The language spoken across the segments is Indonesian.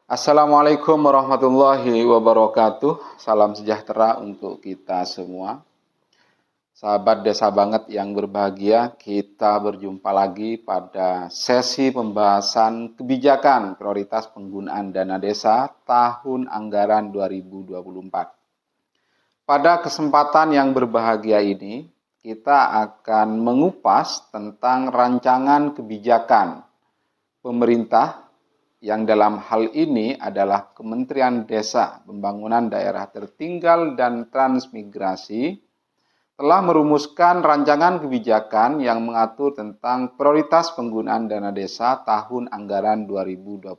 Assalamualaikum warahmatullahi wabarakatuh. Salam sejahtera untuk kita semua. Sahabat Desa Banget yang berbahagia, kita berjumpa lagi pada sesi pembahasan kebijakan prioritas penggunaan dana desa tahun anggaran 2024. Pada kesempatan yang berbahagia ini, kita akan mengupas tentang rancangan kebijakan pemerintah yang dalam hal ini adalah Kementerian Desa, Pembangunan Daerah Tertinggal dan Transmigrasi, telah merumuskan rancangan kebijakan yang mengatur tentang prioritas penggunaan dana desa tahun anggaran 2024.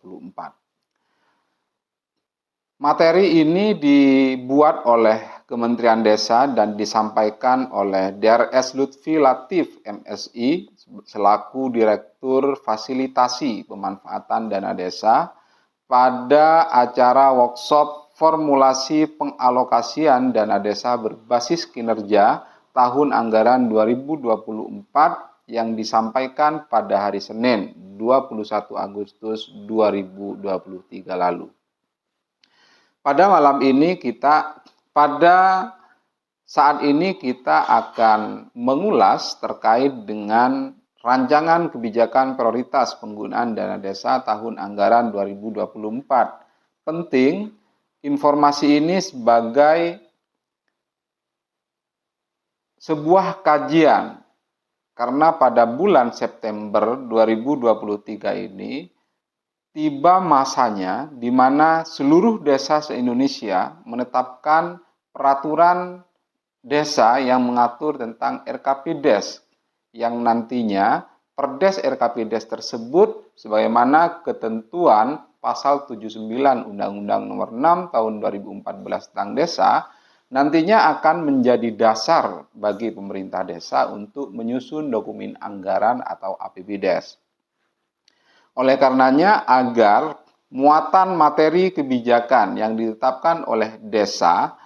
Materi ini dibuat oleh Kementerian Desa dan disampaikan oleh Drs. Lutfi Latif, MSI, selaku Direktur Fasilitasi Pemanfaatan Dana Desa pada acara workshop formulasi pengalokasian dana desa berbasis kinerja tahun anggaran 2024 yang disampaikan pada hari Senin 21 Agustus 2023 lalu. Pada saat ini kita akan mengulas terkait dengan rancangan kebijakan prioritas penggunaan dana desa tahun anggaran 2024. Penting, informasi ini sebagai sebuah kajian, karena pada bulan September 2023 ini tiba masanya di mana seluruh desa se-Indonesia menetapkan peraturan desa yang mengatur tentang RKPDes, yang nantinya Perdes RKPDes tersebut sebagaimana ketentuan pasal 79 Undang-Undang Nomor 6 Tahun 2014 tentang desa nantinya akan menjadi dasar bagi pemerintah desa untuk menyusun dokumen anggaran atau APBDes. Oleh karenanya, agar muatan materi kebijakan yang ditetapkan oleh desa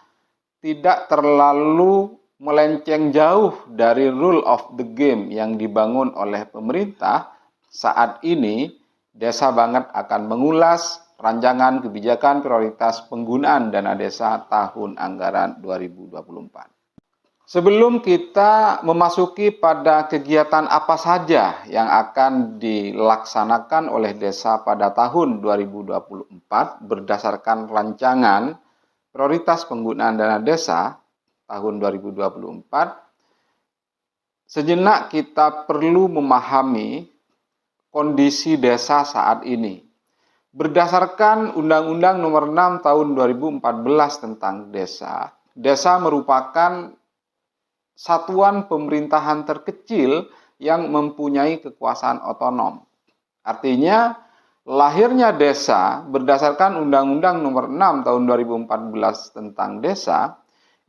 tidak terlalu melenceng jauh dari rule of the game yang dibangun oleh pemerintah, saat ini Desa Banget akan mengulas rancangan kebijakan prioritas penggunaan dana desa tahun anggaran 2024. Sebelum kita memasuki pada kegiatan apa saja yang akan dilaksanakan oleh desa pada tahun 2024 berdasarkan rancangan prioritas penggunaan dana desa tahun 2024, sejenak kita perlu memahami kondisi desa saat ini. Berdasarkan Undang-Undang Nomor 6 Tahun 2014 tentang desa, desa merupakan satuan pemerintahan terkecil yang mempunyai kekuasaan otonom. Artinya, lahirnya desa berdasarkan Undang-Undang Nomor 6 Tahun 2014 tentang desa,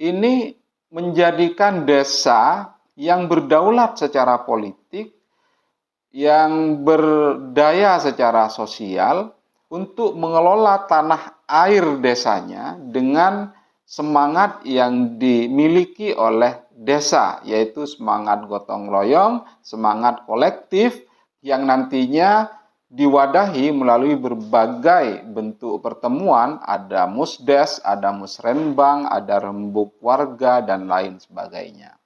ini menjadikan desa yang berdaulat secara politik, yang berdaya secara sosial untuk mengelola tanah air desanya dengan semangat yang dimiliki oleh desa, yaitu semangat gotong royong, semangat kolektif yang nantinya diwadahi melalui berbagai bentuk pertemuan, ada musdes, ada musrenbang, ada rembuk warga, dan lain sebagainya.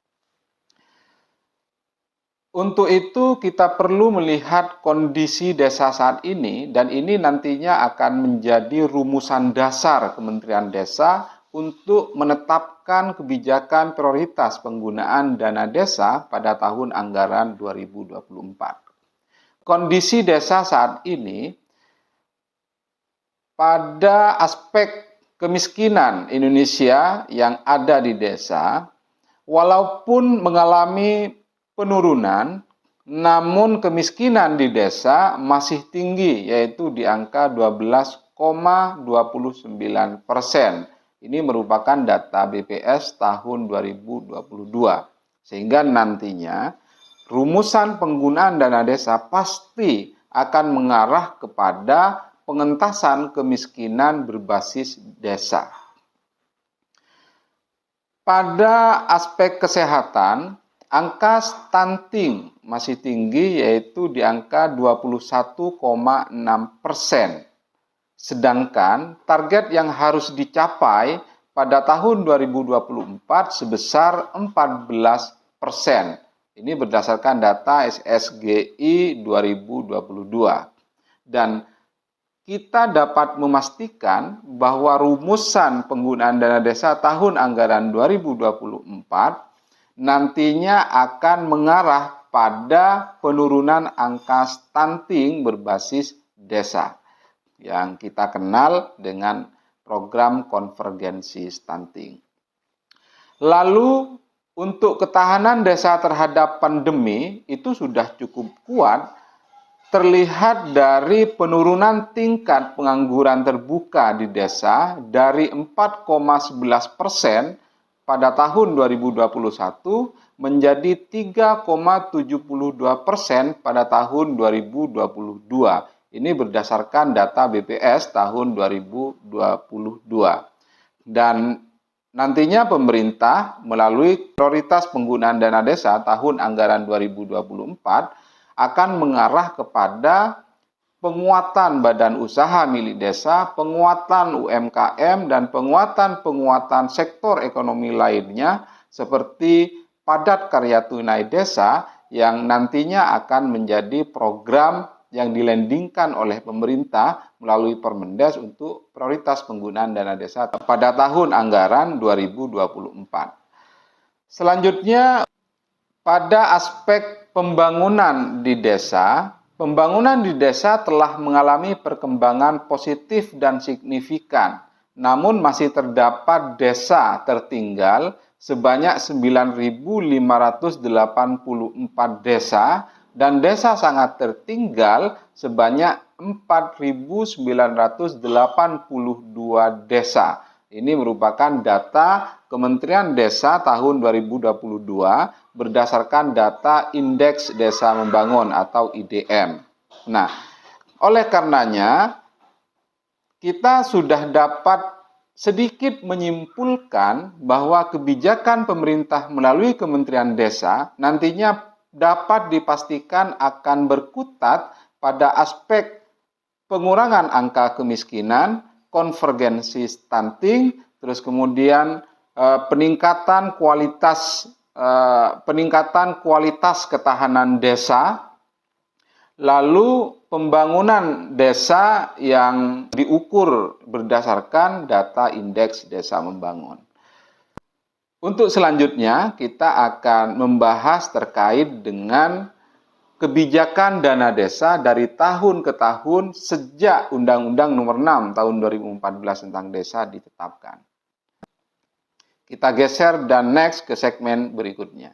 Untuk itu kita perlu melihat kondisi desa saat ini, dan ini nantinya akan menjadi rumusan dasar Kementerian Desa untuk menetapkan kebijakan prioritas penggunaan dana desa pada tahun anggaran 2024. Kondisi desa saat ini pada aspek kemiskinan Indonesia yang ada di desa, walaupun mengalami penurunan, namun kemiskinan di desa masih tinggi, yaitu di angka 12,29%. Ini merupakan data BPS tahun 2022. Sehingga nantinya rumusan penggunaan dana desa pasti akan mengarah kepada pengentasan kemiskinan berbasis desa. Pada aspek kesehatan, angka stunting masih tinggi, yaitu di angka 21,6%. Sedangkan target yang harus dicapai pada tahun 2024 sebesar 14%. Ini berdasarkan data SSGI 2022. Dan kita dapat memastikan bahwa rumusan penggunaan dana desa tahun anggaran 2024 nantinya akan mengarah pada penurunan angka stunting berbasis desa yang kita kenal dengan program konvergensi stunting. Lalu untuk ketahanan desa terhadap pandemi itu sudah cukup kuat, terlihat dari penurunan tingkat pengangguran terbuka di desa dari 4,11% pada tahun 2021 menjadi 3,72% pada tahun 2022. Ini berdasarkan data BPS tahun 2022. Dan nantinya pemerintah melalui prioritas penggunaan dana desa tahun anggaran 2024 akan mengarah kepada penguatan badan usaha milik desa, penguatan UMKM, dan penguatan sektor ekonomi lainnya seperti padat karya tunai desa yang nantinya akan menjadi program yang dilandingkan oleh pemerintah melalui Permendes untuk prioritas penggunaan dana desa pada tahun anggaran 2024. Selanjutnya, pada aspek pembangunan di desa telah mengalami perkembangan positif dan signifikan, namun masih terdapat desa tertinggal sebanyak 9.584 desa dan desa sangat tertinggal sebanyak 4.982 desa. Ini merupakan data Kementerian Desa tahun 2022 berdasarkan data Indeks Desa Membangun atau IDM. Nah, oleh karenanya kita sudah dapat sedikit menyimpulkan bahwa kebijakan pemerintah melalui Kementerian Desa nantinya dapat dipastikan akan berkutat pada aspek pengurangan angka kemiskinan, konvergensi stunting, terus kemudian peningkatan kualitas ketahanan desa, lalu pembangunan desa yang diukur berdasarkan data Indeks Desa Membangun. Untuk selanjutnya, kita akan membahas terkait dengan kebijakan dana desa dari tahun ke tahun sejak Undang-Undang Nomor 6 Tahun 2014 tentang desa ditetapkan. Kita geser dan next ke segmen berikutnya.